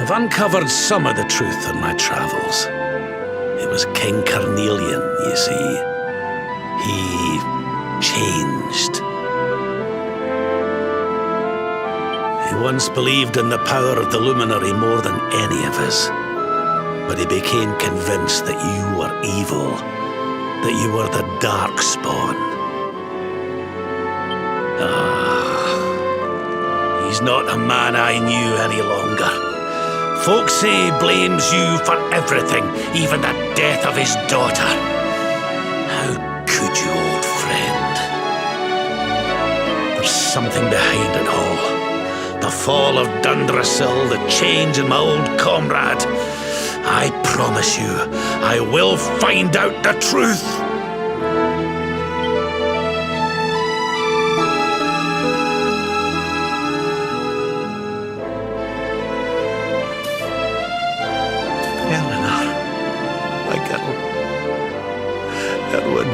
I've uncovered some of the truth on my travels. It was King Carnelian, you see. He changed. He once believed in the power of the luminary more than any of us. But he became convinced that you were evil, that you were the Darkspawn. He's not a man I knew any longer. Folks say he blames you for everything, even the death of his daughter. How could you, old friend? There's something behind it all. The fall of Dundrasil, the change in my old comrade. I promise you, I will find out the truth. Eleanor, my girl. Erwin,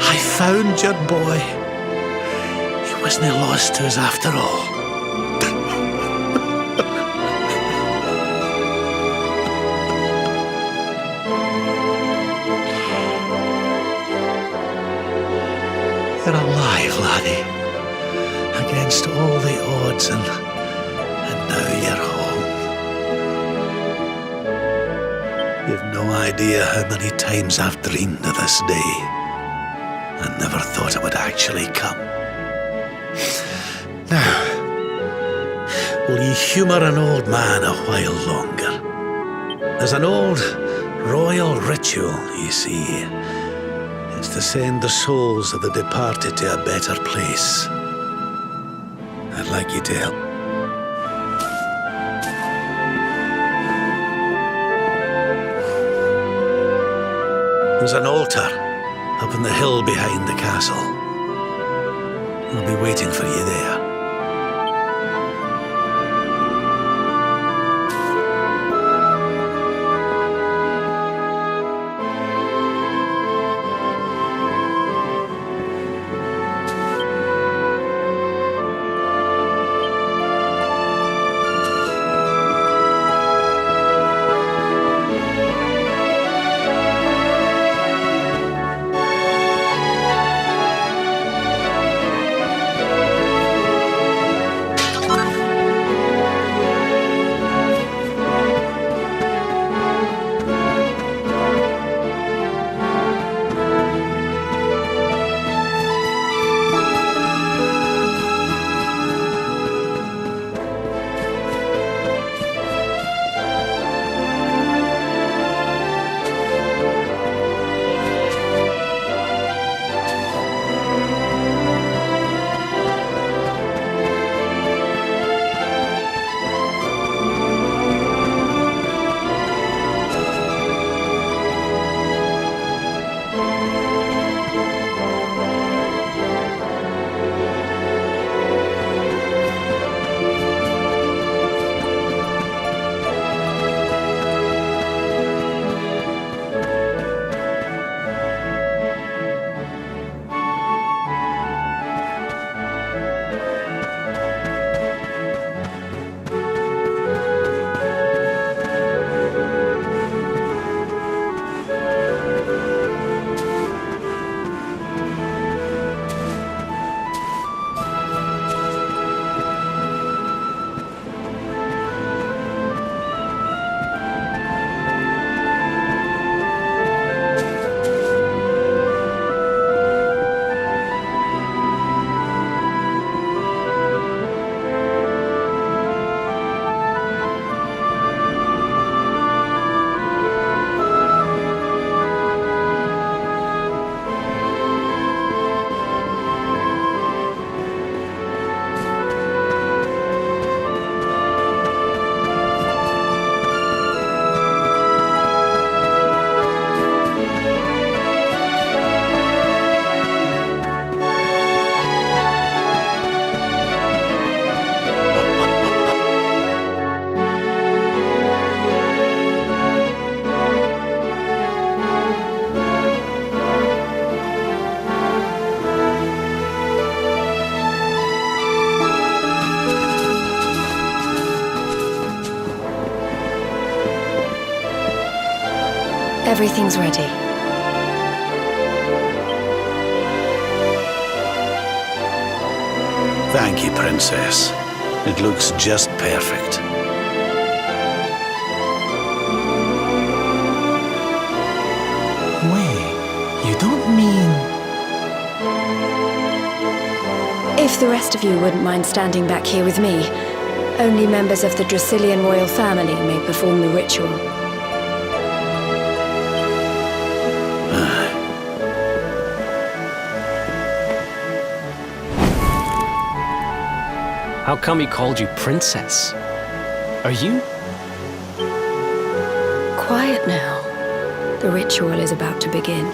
I found your boy. He wasn't lost to us after all. You're alive, laddie, against all the odds, and now you're home. You've no idea how many times I've dreamed of this day. I never thought it would actually come. Now, will you humour an old man a while longer? There's an old royal ritual, you see. It's to send the souls of the departed to a better place. I'd like you to help. There's an altar up on the hill behind the castle. I'll be waiting for you there. Everything's ready. Thank you, Princess. It looks just perfect. Wait, you don't mean... If the rest of you wouldn't mind standing back here with me, only members of the Dracilian royal family may perform the ritual. How come he called you Princess? Are you? Quiet now. The ritual is about to begin.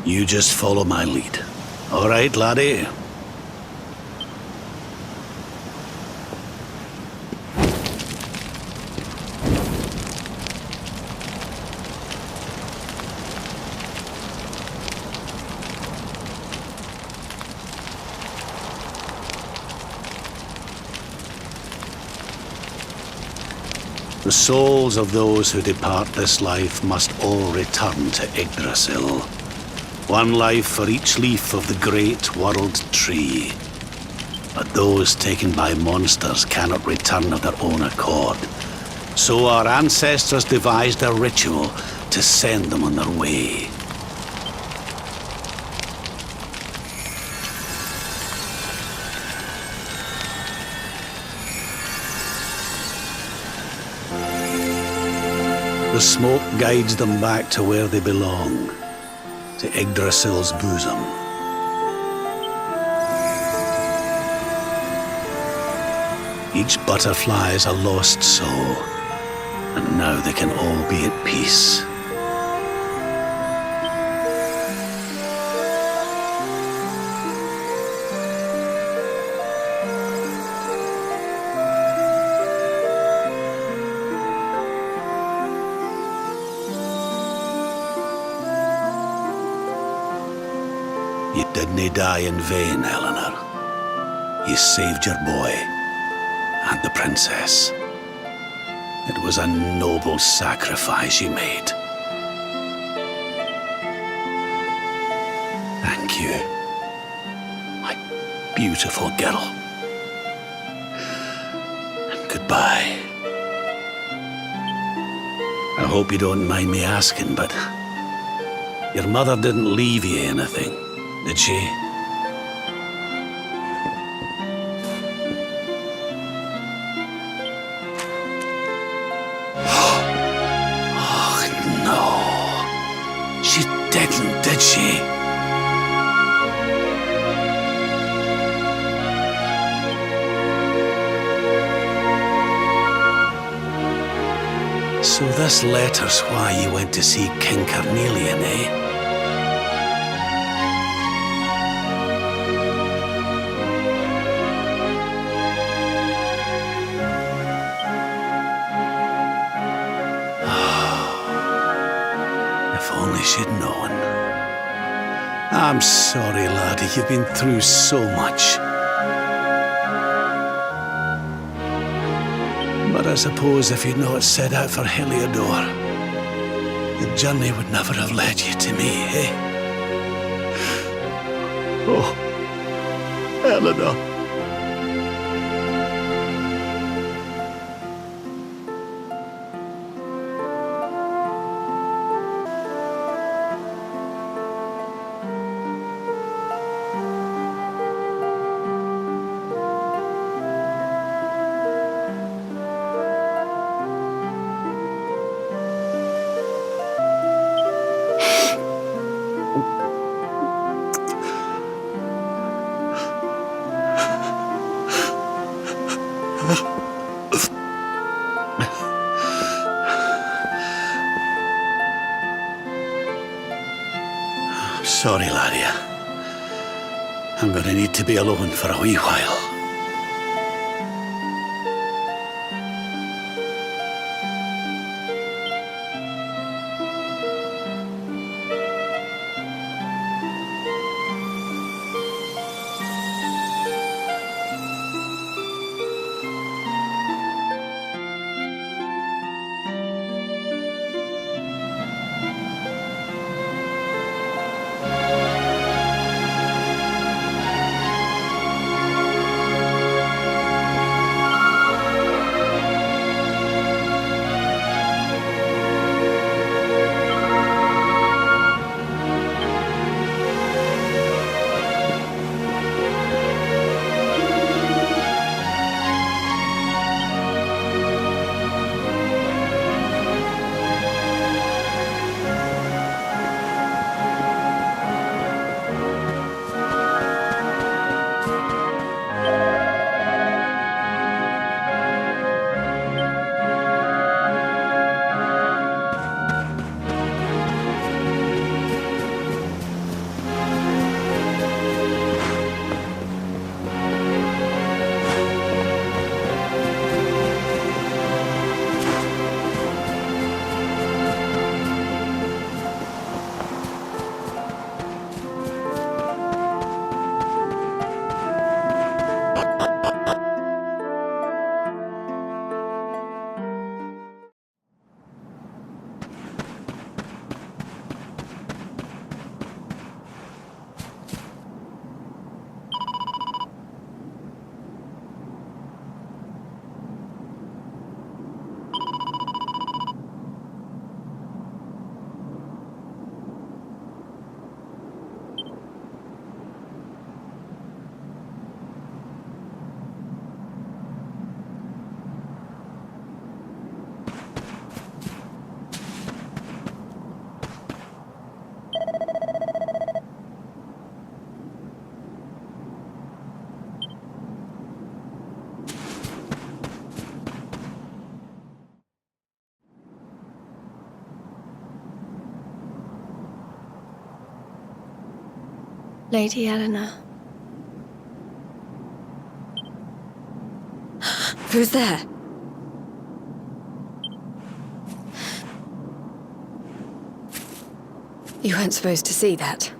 You just follow my lead. All right, laddie? The souls of those who depart this life must all return to Yggdrasil. One life for each leaf of the great world tree. But those taken by monsters cannot return of their own accord. So our ancestors devised a ritual to send them on their way. The smoke guides them back to where they belong, to Yggdrasil's bosom. Each butterfly is a lost soul, and now they can all be at peace. You didn't die in vain, Eleanor. You saved your boy and the princess. It was a noble sacrifice you made. Thank you, my beautiful girl. And goodbye. I hope you don't mind me asking, but your mother didn't leave you anything, did she? Oh, no. She didn't, did she? So this letter's why you went to see King Carnelian, eh? If only she'd known. I'm sorry, laddie, you've been through so much. But I suppose if you'd not set out for Heliodor, the journey would never have led you to me, eh? Oh, Eleanor. Sorry, laddie. I'm gonna need to be alone for a wee while. Lady Eleanor. Who's there? You weren't supposed to see that.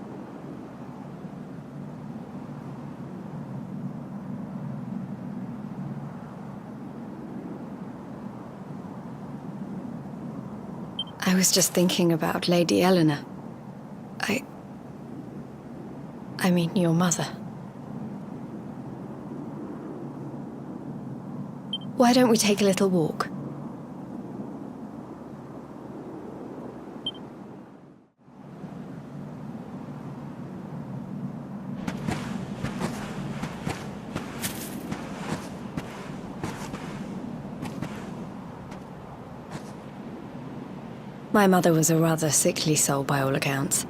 I was just thinking about Lady Eleanor. I mean, your mother. Why don't we take a little walk? My mother was a rather sickly soul by all accounts.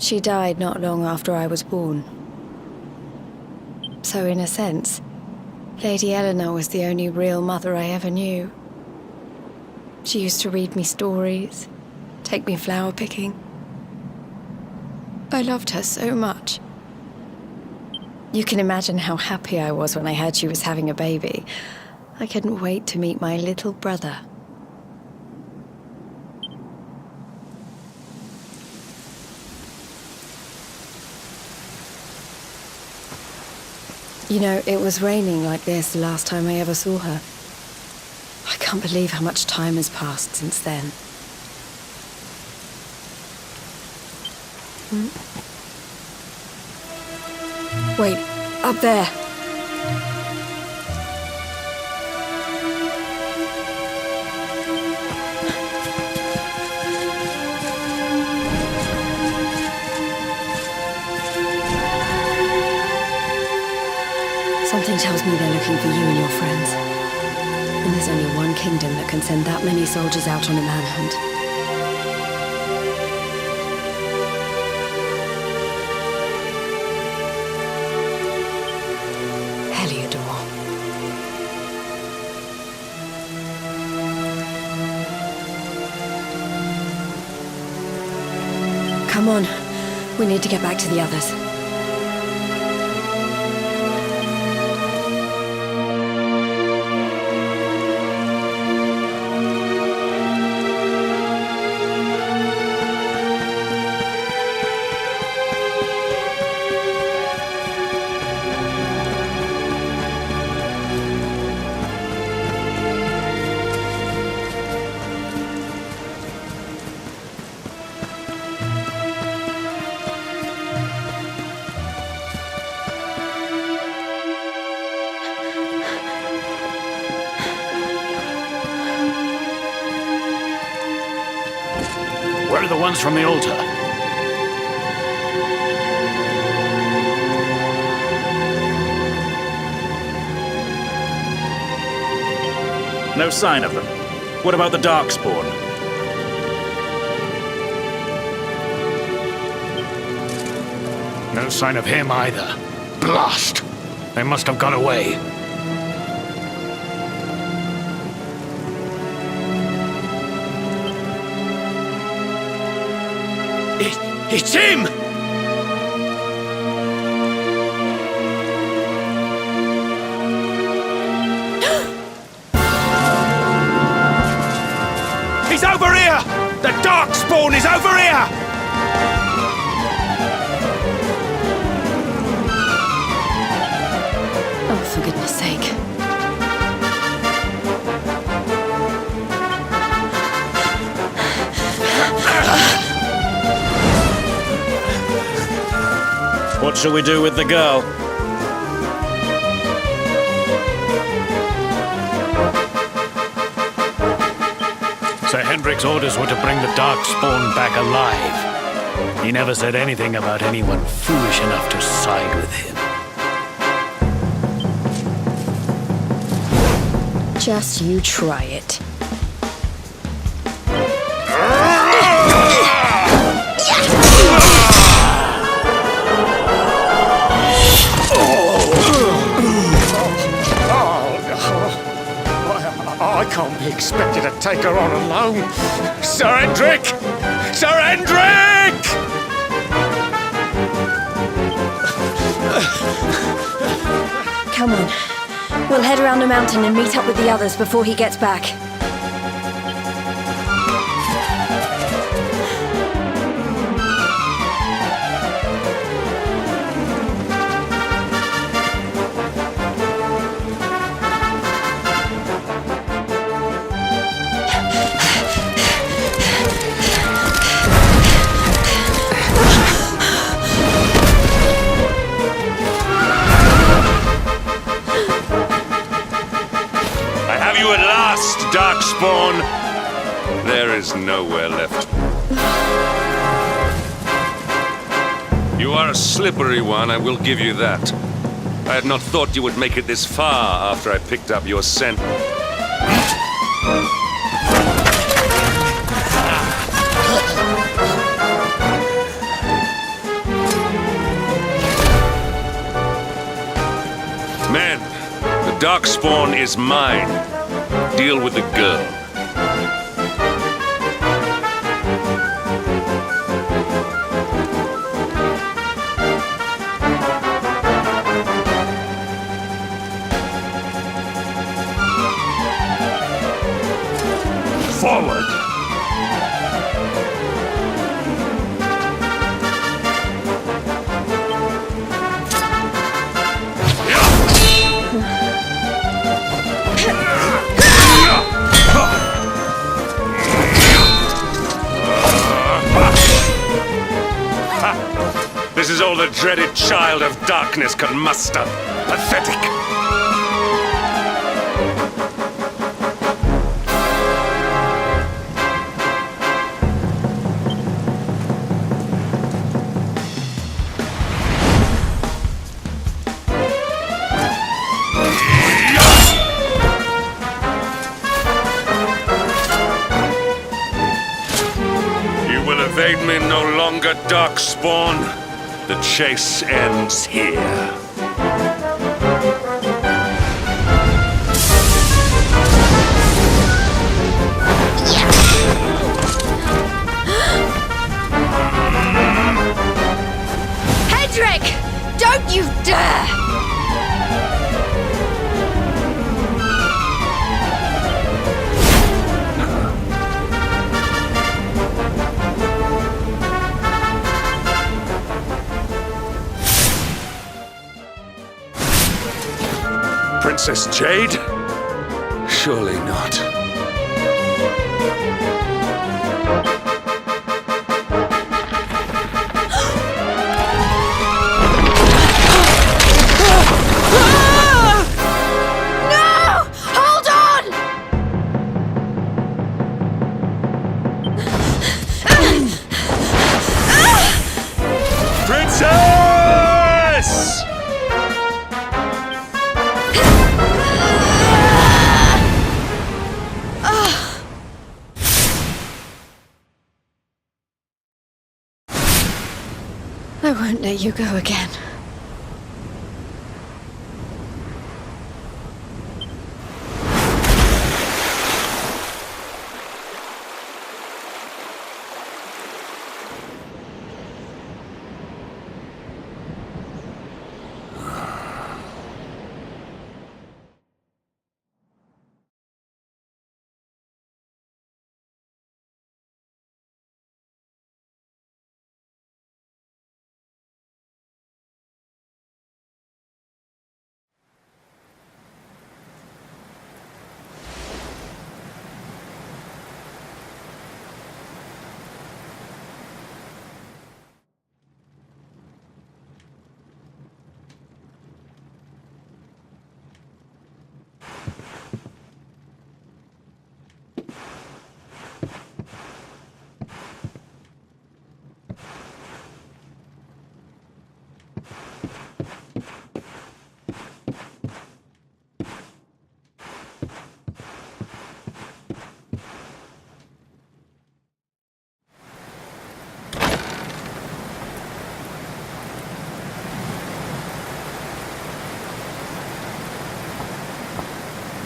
She died not long after I was born. So in a sense, Lady Eleanor was the only real mother I ever knew. She used to read me stories, take me flower picking. I loved her so much. You can imagine how happy I was when I heard she was having a baby. I couldn't wait to meet my little brother. You know, it was raining like this the last time I ever saw her. I can't believe how much time has passed since then. Wait, up there. Something tells me they're looking for you and your friends. And there's only one kingdom that can send that many soldiers out on a manhunt. Heliodor. Come on. We need to get back to the others. Where are the ones from the altar? No sign of them. What about the Darkspawn? No sign of him either. Blast! They must have got away. It's him! He's over here! The Darkspawn is over here! Oh, for goodness sake. What shall we do with the girl? Sir Hendrik's orders were to bring the Darkspawn back alive. He never said anything about anyone foolish enough to side with him. Just you try it. I can't be expected to take her on alone. Sir Hendrik! Sir Hendrik! Come on. We'll head around the mountain and meet up with the others before he gets back. You at last, Darkspawn! There is nowhere left. You are a slippery one, I will give you that. I had not thought you would make it this far after I picked up your scent. Men, the Darkspawn is mine. Deal with the girl. Forward! This is all the dreaded child of darkness can muster. Pathetic! You will evade me no longer, Darkspawn. The chase ends here. Hedrick! Don't you dare! Princess Jade? Surely not. No! Hold on! Princess! I won't let you go again.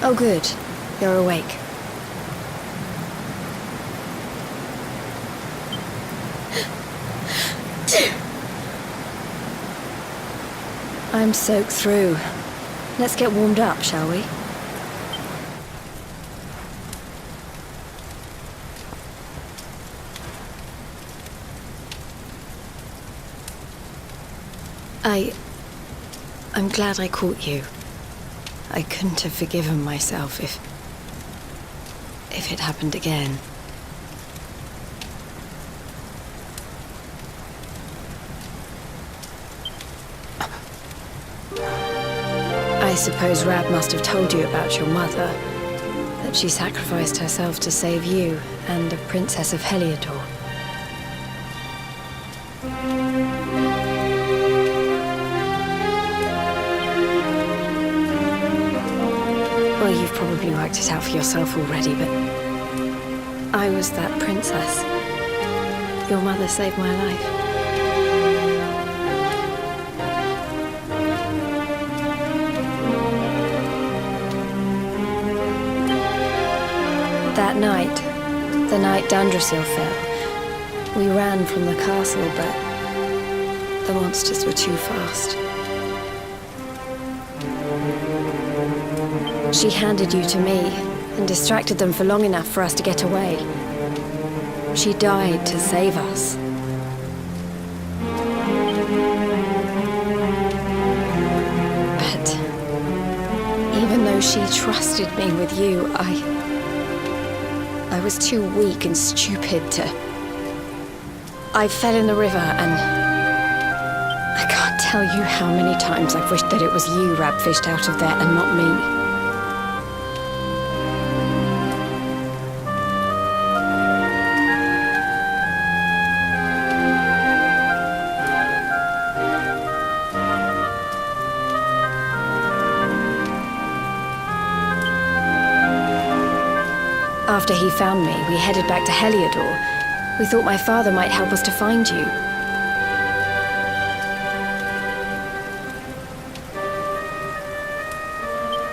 Oh, good. You're awake. I'm soaked through. Let's get warmed up, shall we? I'm glad I caught you. I couldn't have forgiven myself if it happened again. I suppose Rab must have told you about your mother, that she sacrificed herself to save you and the Princess of Heliodor. Well, you've probably worked it out for yourself already, but I was that princess. Your mother saved my life. That night, the night Dundrasil fell, we ran from the castle, but the monsters were too fast. She handed you to me and distracted them for long enough for us to get away. She died to save us. But even though she trusted me with you, I was too weak and stupid to... I fell in the river and... I can't tell you how many times I've wished that it was you Rab fished out of there and not me. After he found me, we headed back to Heliodor. We thought my father might help us to find you.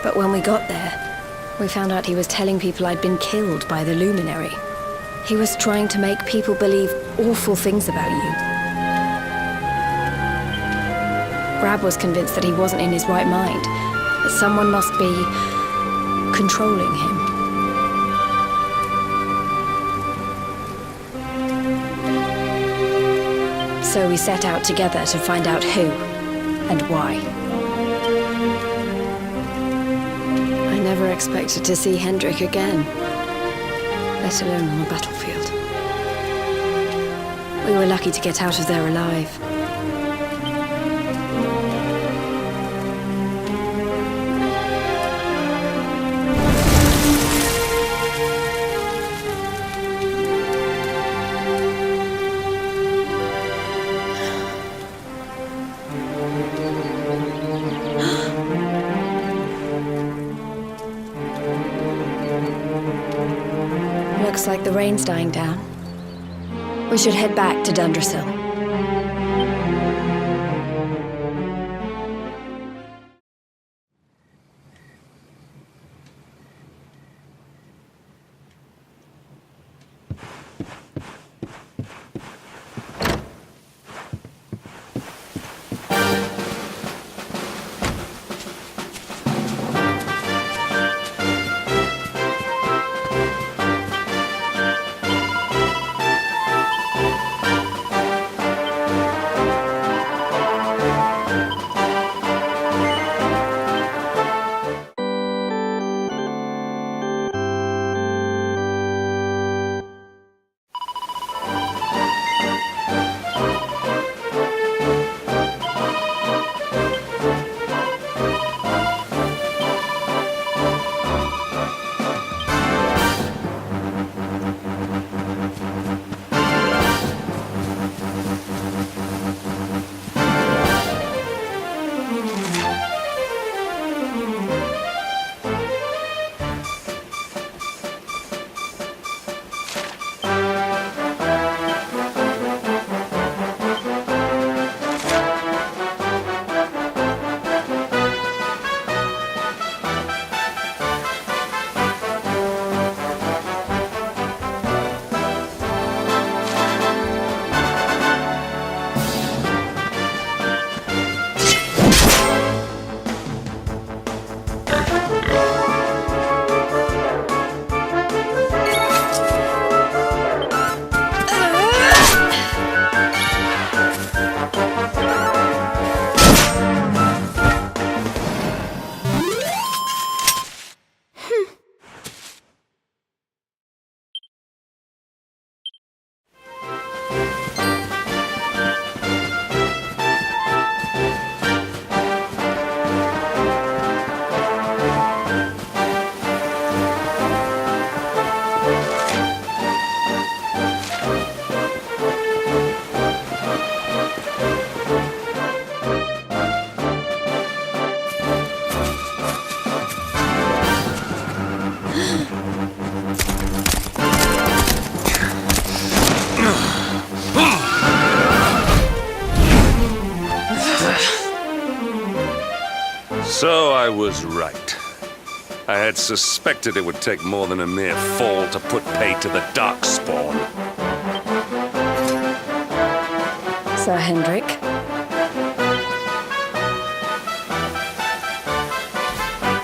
But when we got there, we found out he was telling people I'd been killed by the Luminary. He was trying to make people believe awful things about you. Rab was convinced that he wasn't in his right mind, that someone must be controlling him. So we set out together to find out who and why. I never expected to see Hendrik again, let alone on the battlefield. We were lucky to get out of there alive. Looks like the rain's dying down. We should head back to Dundrasil. So I was right. I had suspected it would take more than a mere fall to put pay to the Darkspawn. Sir Hendrik.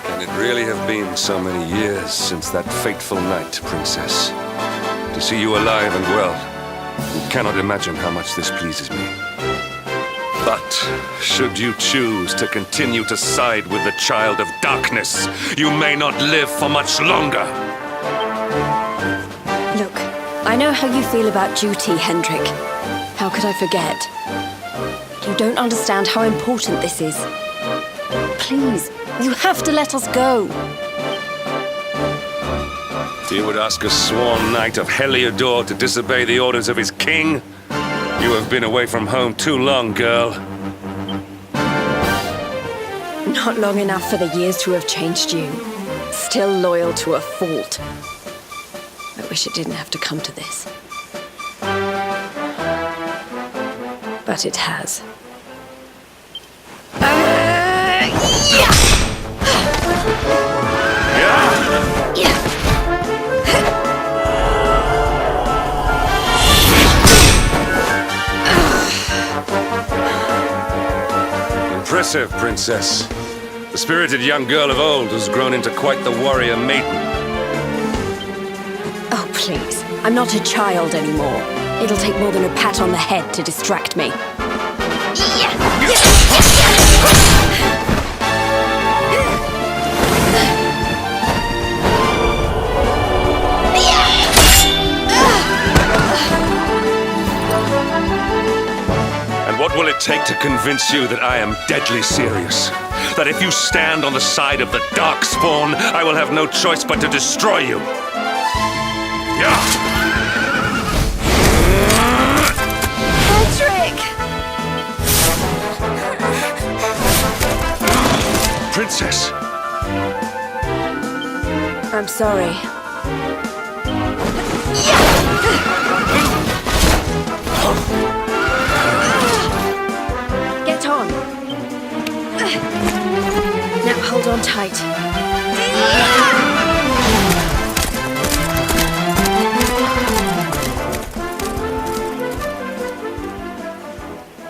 Can it really have been so many years since that fateful night, Princess? To see you alive and well, you cannot imagine how much this pleases me. But should you choose to continue to side with the Child of Darkness, you may not live for much longer. Look, I know how you feel about duty, Hendrik. How could I forget? You don't understand how important this is. Please, you have to let us go. You would ask a sworn knight of Heliodor to disobey the orders of his king? You have been away from home too long, girl. Not long enough for the years to have changed you. Still loyal to a fault. I wish it didn't have to come to this. But it has. Impressive, Princess. The spirited young girl of old has grown into quite the warrior maiden. Oh, please. I'm not a child anymore. It'll take more than a pat on the head to distract me. What will it take to convince you that I am deadly serious? That if you stand on the side of the Darkspawn, I will have no choice but to destroy you? Yeah! Patrick! Princess! I'm sorry. Get on. Now hold on tight.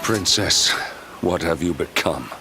Princess, what have you become?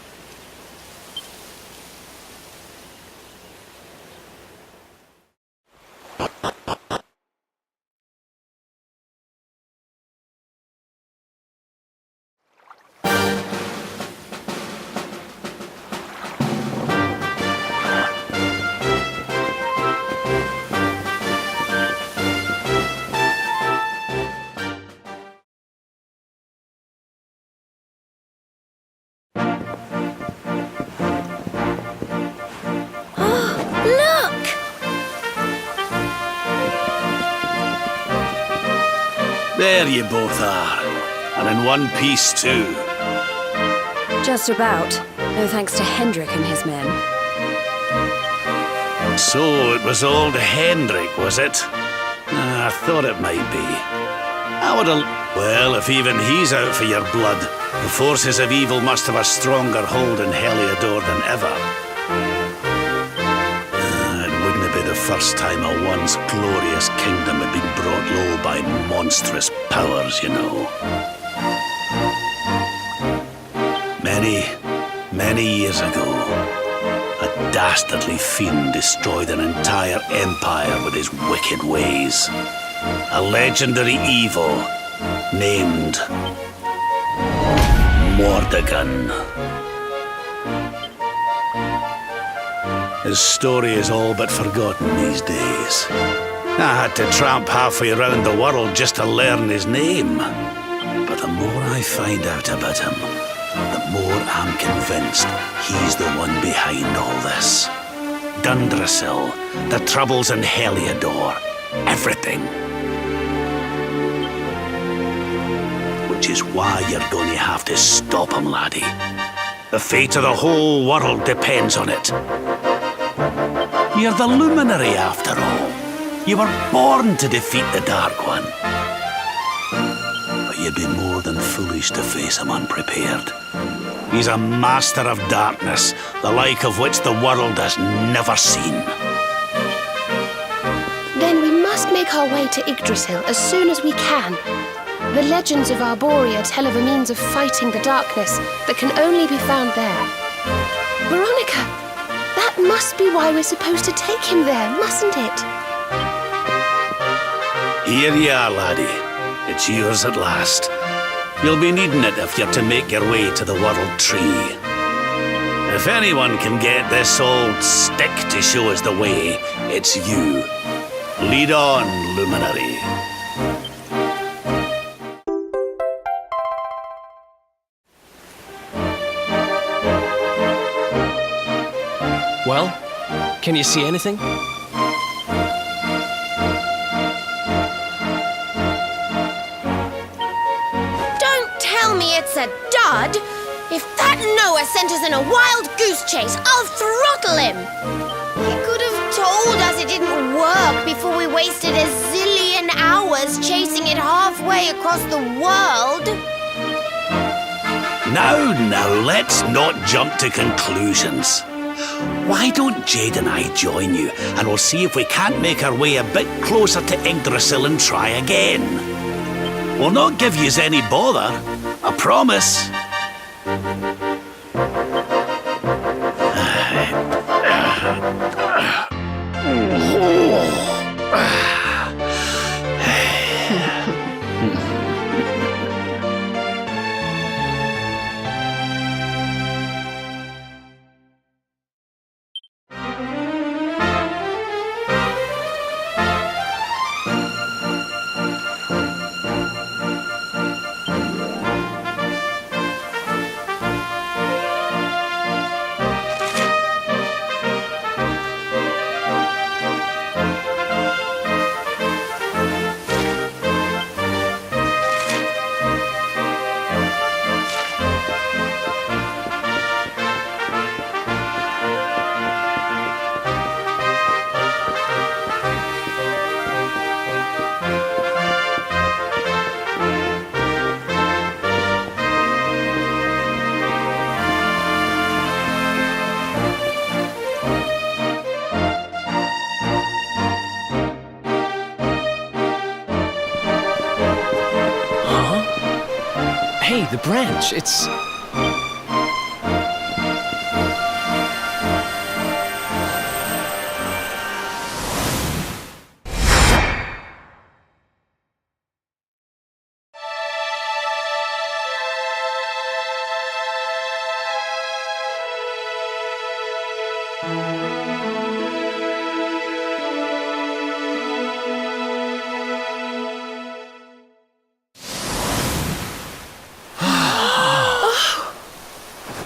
There you both are. And in one piece, too. Just about. No thanks to Hendrik and his men. So it was old Hendrik, was it? I thought it might be. I would have... Well, if even he's out for your blood, the forces of evil must have a stronger hold in Heliodor than ever. It wouldn't be the first time a once glorious kingdom had been brought low by monstrous powers, you know. Many years ago, a dastardly fiend destroyed an entire empire with his wicked ways. A legendary evil named Mordegon. His story is all but forgotten these days. I had to tramp halfway around the world just to learn his name. But the more I find out about him, the more I'm convinced he's the one behind all this. Dundrasil, the troubles in Heliodor, everything. Which is why you're going to have to stop him, laddie. The fate of the whole world depends on it. You're the luminary, after all. You were born to defeat the Dark One. But you'd be more than foolish to face him unprepared. He's a master of darkness, the like of which the world has never seen. Then we must make our way to Yggdrasil as soon as we can. The legends of Arborea tell of a means of fighting the darkness that can only be found there. Veronica, that must be why we're supposed to take him there, mustn't it? Here you are, laddie. It's yours at last. You'll be needing it if you're to make your way to the World Tree. If anyone can get this old stick to show us the way, it's you. Lead on, Luminary. Well, can you see anything? Don't tell me it's a dud! If that Noah sent us in a wild goose chase, I'll throttle him! He could have told us it didn't work before we wasted a zillion hours chasing it halfway across the world. Now, let's not jump to conclusions. Why don't Jade and I join you, and we'll see if we can't make our way a bit closer to Yggdrasil and try again. We'll not give yous any bother, I promise. Hey, the branch, it's...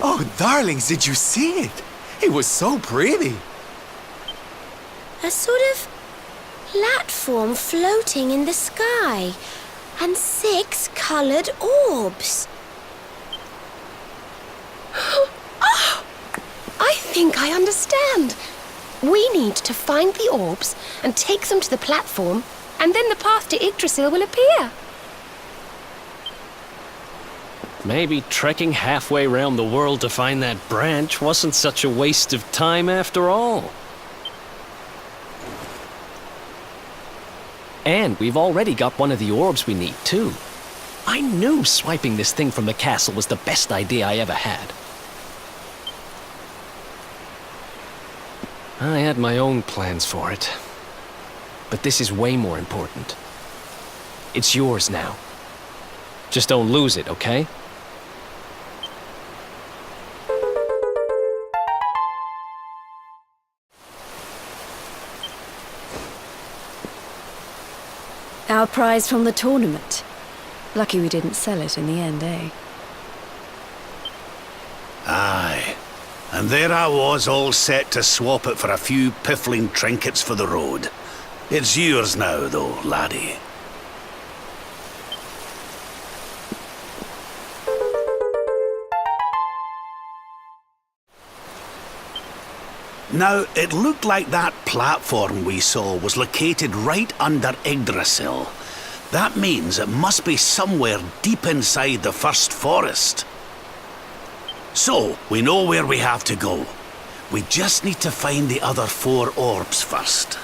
Oh, darlings, did you see it? It was so pretty. A sort of platform floating in the sky, and 6 colored orbs. Oh, I think I understand. We need to find the orbs and take them to the platform, and then the path to Yggdrasil will appear. Maybe trekking halfway around the world to find that branch wasn't such a waste of time after all. And we've already got one of the orbs we need, too. I knew swiping this thing from the castle was the best idea I ever had. I had my own plans for it. But this is way more important. It's yours now. Just don't lose it, okay? Our prize from the tournament. Lucky we didn't sell it in the end, eh? Aye. And there I was, all set to swap it for a few piffling trinkets for the road. It's yours now, though, laddie. Now, it looked like that platform we saw was located right under Yggdrasil. That means it must be somewhere deep inside the first forest. So, we know where we have to go. We just need to find the other 4 orbs first.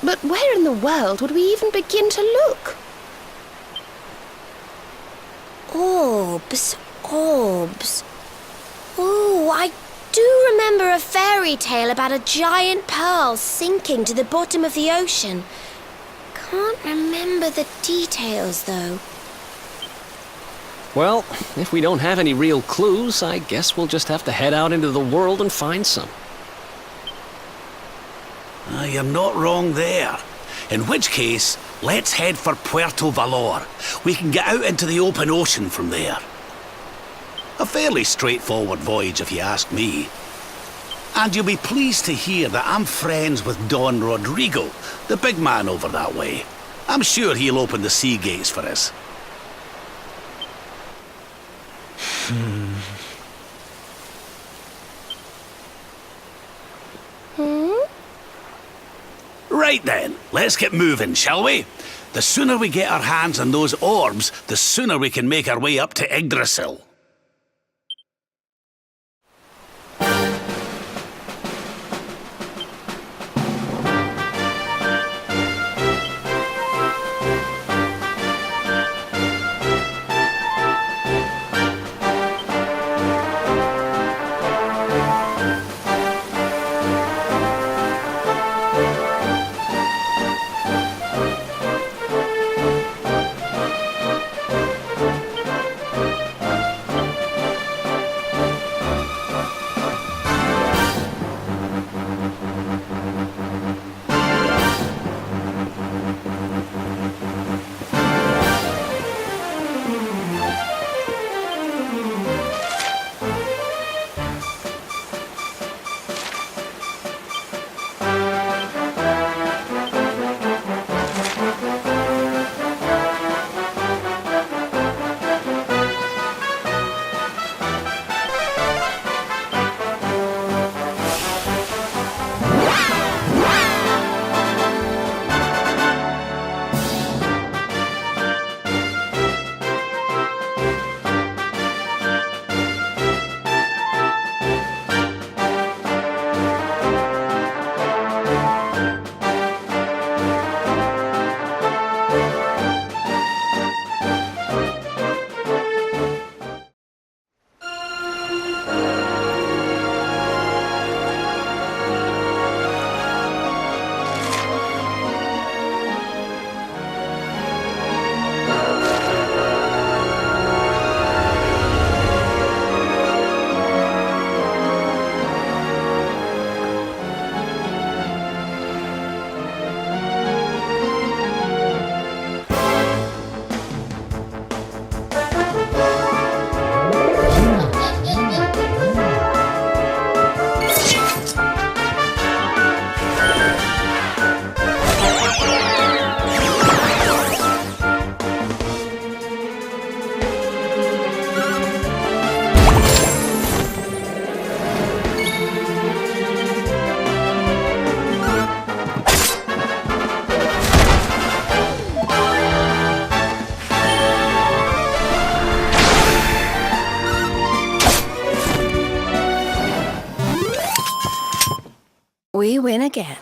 But where in the world would we even begin to look? Orbs, orbs. Oh, I do remember a fairy tale about a giant pearl sinking to the bottom of the ocean. Can't remember the details, though. Well, if we don't have any real clues, I guess we'll just have to head out into the world and find some. You're not wrong there. In which case, let's head for Puerto Valor. We can get out into the open ocean from there. A fairly straightforward voyage, if you ask me. And you'll be pleased to hear that I'm friends with Don Rodrigo, the big man over that way. I'm sure he'll open the sea gates for us. Right then, let's get moving, shall we? The sooner we get our hands on those orbs, the sooner we can make our way up to Yggdrasil. We win again.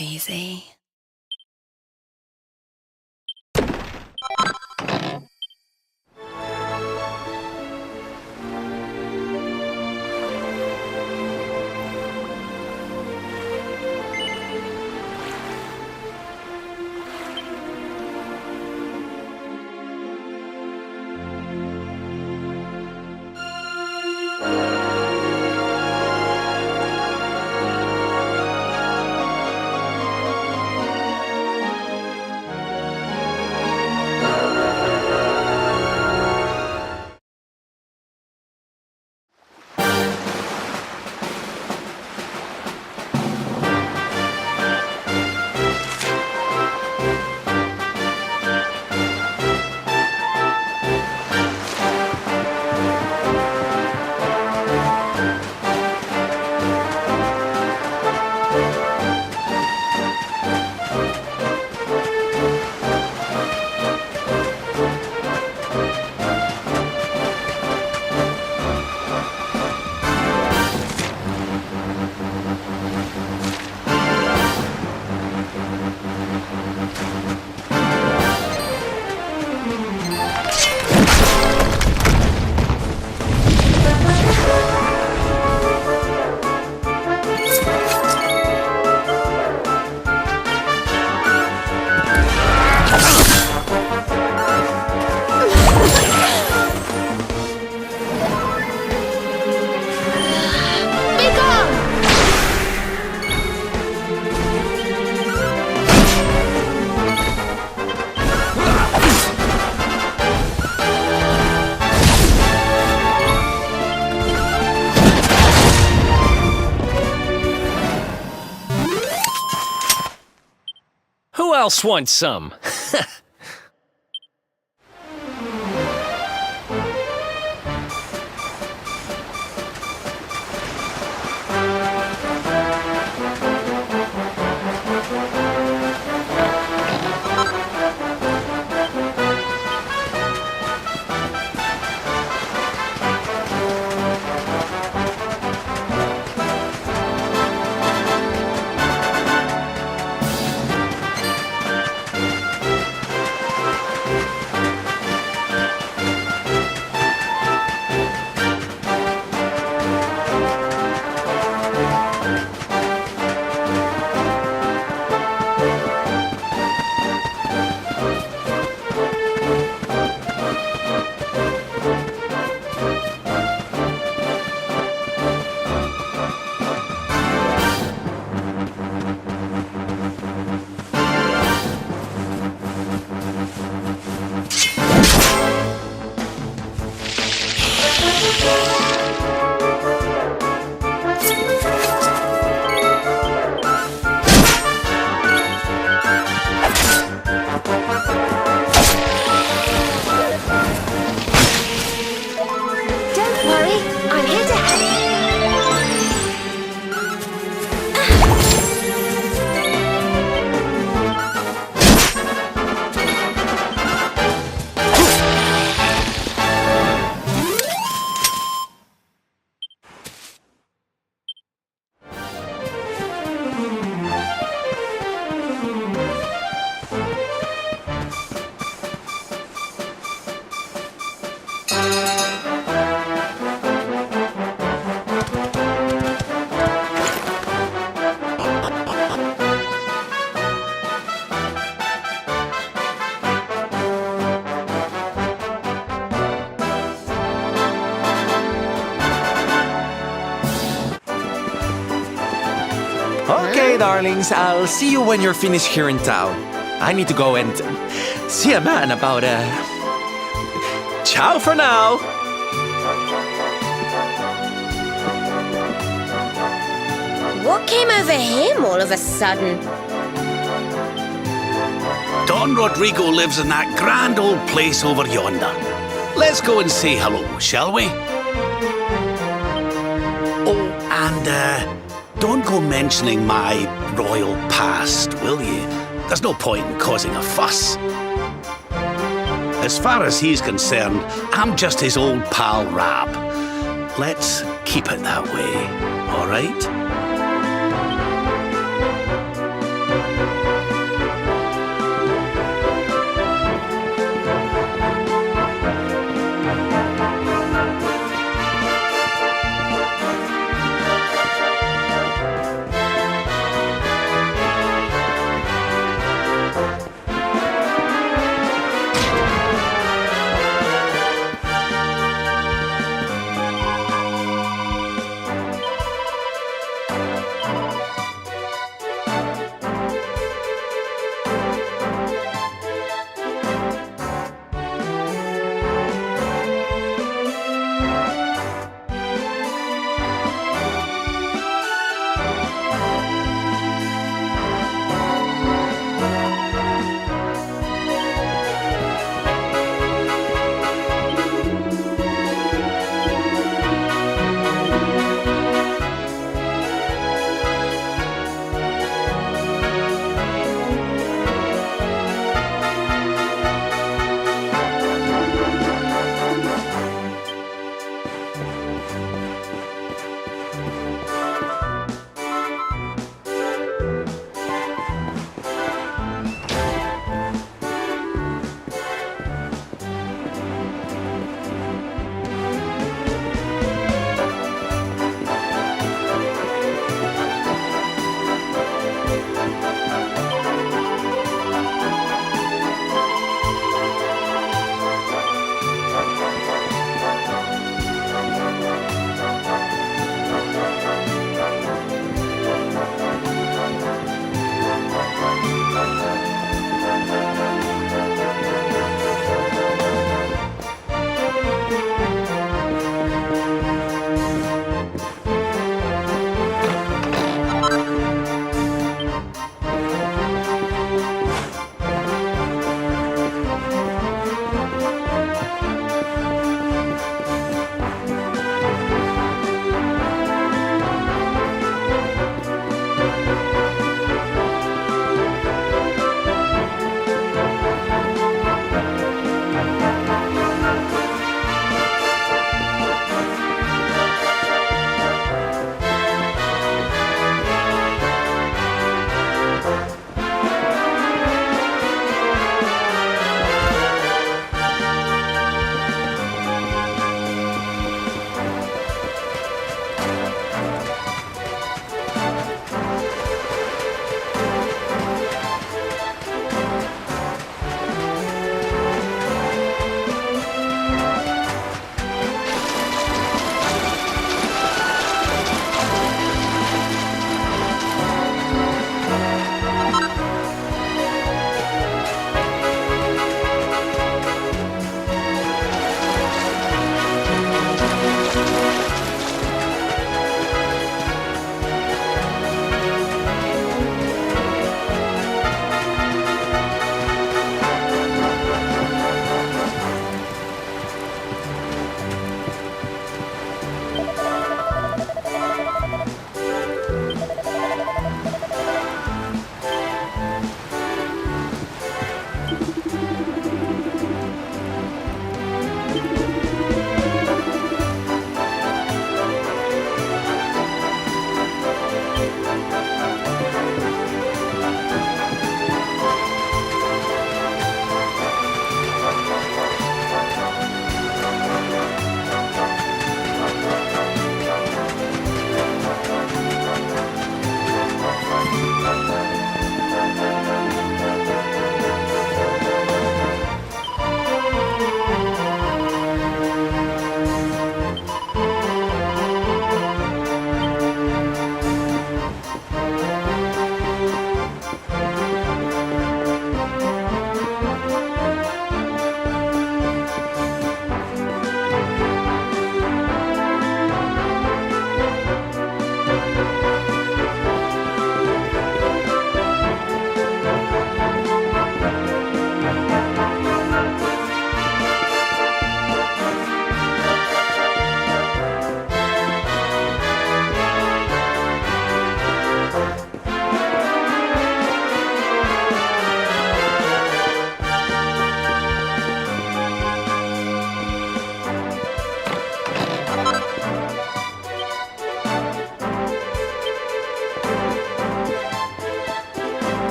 not easy. Who else wants some? Okay, darlings, I'll see you when you're finished here in town. I need to go and see a man about Ciao for now! What came over him all of a sudden? Don Rodrigo lives in that grand old place over yonder. Let's go and say hello, shall we? Oh, and don't go mentioning my royal past, will you? There's no point in causing a fuss. As far as he's concerned, I'm just his old pal Rab. Let's keep it that way, all right?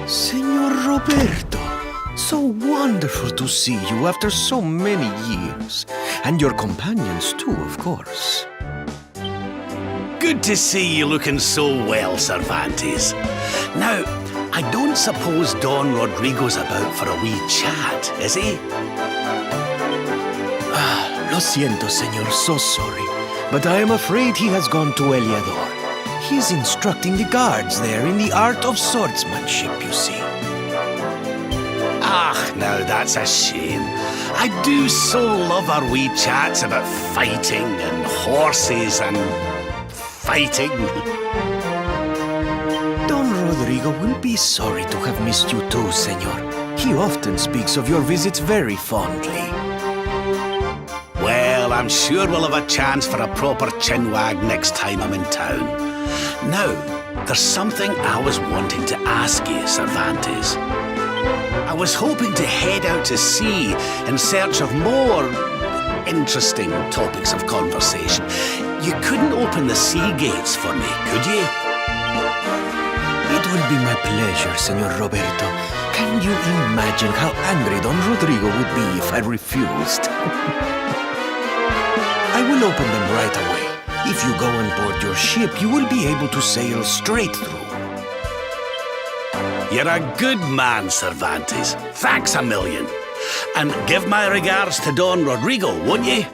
Senor Roberto, so wonderful to see you after so many years. And your companions too, of course. Good to see you looking so well, Cervantes. Now, I don't suppose Don Rodrigo's about for a wee chat, is he? Lo siento, senor, so sorry. But I am afraid he has gone to Eliador. He's instructing the guards there in the art of swordsmanship, you see. Ah, now that's a shame. I do so love our wee chats about fighting and horses and fighting. Don Rodrigo will be sorry to have missed you too, senor. He often speaks of your visits very fondly. Well, I'm sure we'll have a chance for a proper chinwag next time I'm in town. Now, there's something I was wanting to ask you, Cervantes. I was hoping to head out to sea in search of more interesting topics of conversation. You couldn't open the sea gates for me, could you? It will be my pleasure, senor Roberto. Can you imagine how angry Don Rodrigo would be if I refused? I will open them right away. If you go on board your ship, you will be able to sail straight through. You're a good man, Cervantes. Thanks a million. And give my regards to Don Rodrigo, won't you?